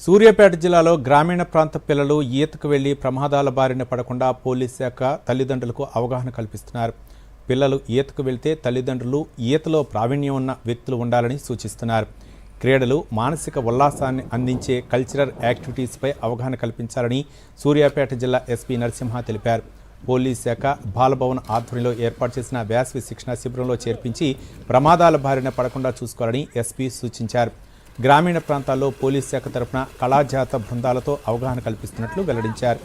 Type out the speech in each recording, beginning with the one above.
సూర్యాపేట జిల్లాలో గ్రామీణ ప్రాంత పిల్లలు ఈతకు వెళ్లి ప్రమాదాల బారిన పడకుండా పోలీస్ శాఖ తల్లిదండ్రులకు అవగాహన కల్పిస్తున్నారు. పిల్లలు ఈతకు వెళ్తే తల్లిదండ్రులు ఈతలో ప్రావీణ్యం ఉన్న వ్యక్తులు ఉండాలని సూచిస్తున్నారు. క్రీడలు మానసిక ఉల్లాసాన్ని అందించే కల్చరల్ యాక్టివిటీస్పై అవగాహన కల్పించాలని సూర్యాపేట జిల్లా ఎస్పీ నరసింహ తెలిపారు. పోలీస్ శాఖ బాలభవన్ ఆధ్వర్యంలో ఏర్పాటు చేసిన వేసవి శిక్షణ శిబిరంలో చేర్పించి ప్రమాదాల బారిన పడకుండా చూసుకోవాలని ఎస్పీ సూచించారు. గ్రామీణ ప్రాంతాల్లో పోలీస్ శాఖ తరఫున కళాజాత బృందాలతో అవగాహన కల్పిస్తున్నట్లు వెల్లడించారు.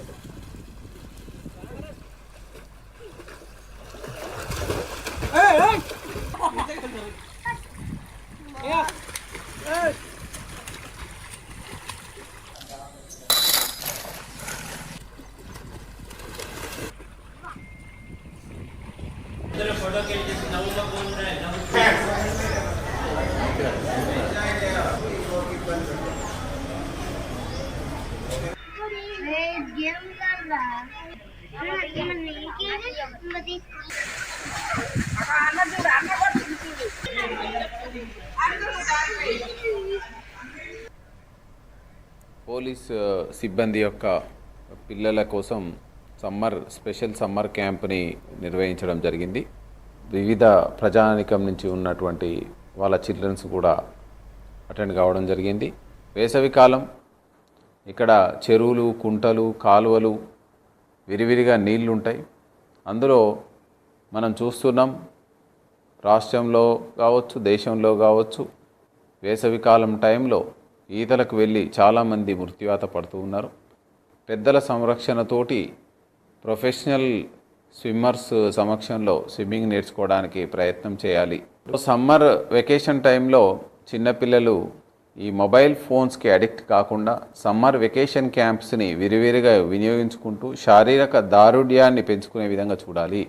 పోలీస్ సిబ్బంది యొక్క పిల్లల కోసం స్పెషల్ సమ్మర్ క్యాంప్ని నిర్వహించడం జరిగింది. వివిధ ప్రజానికం నుంచి ఉన్నటువంటి వాళ్ళ చిల్డ్రన్స్ కూడా అటెండ్ కావడం జరిగింది. వేసవికాలం ఇక్కడ చెరువులు, కుంటలు, కాలువలు విరివిరిగా నీళ్లు ఉంటాయి. అందులో మనం చూస్తున్నాం, రాష్ట్రంలో కావచ్చు, దేశంలో కావచ్చు, వేసవికాలం టైంలో ఈతలకు వెళ్ళి చాలామంది మృత్యువాత పడుతూ ఉన్నారు. పెద్దల సంరక్షణతోటి ప్రొఫెషనల్ స్విమ్మర్స్ సమక్షంలో స్విమ్మింగ్ నేర్చుకోవడానికి ప్రయత్నం చేయాలి. సమ్మర్ వెకేషన్ టైంలో చిన్నపిల్లలు ఈ మొబైల్ ఫోన్స్కి అడిక్ట్ కాకుండా సమ్మర్ వెకేషన్ క్యాంప్స్ని విరివిరిగా వినియోగించుకుంటూ శారీరక దారుఢ్యాన్ని పెంచుకునే విధంగా చూడాలి.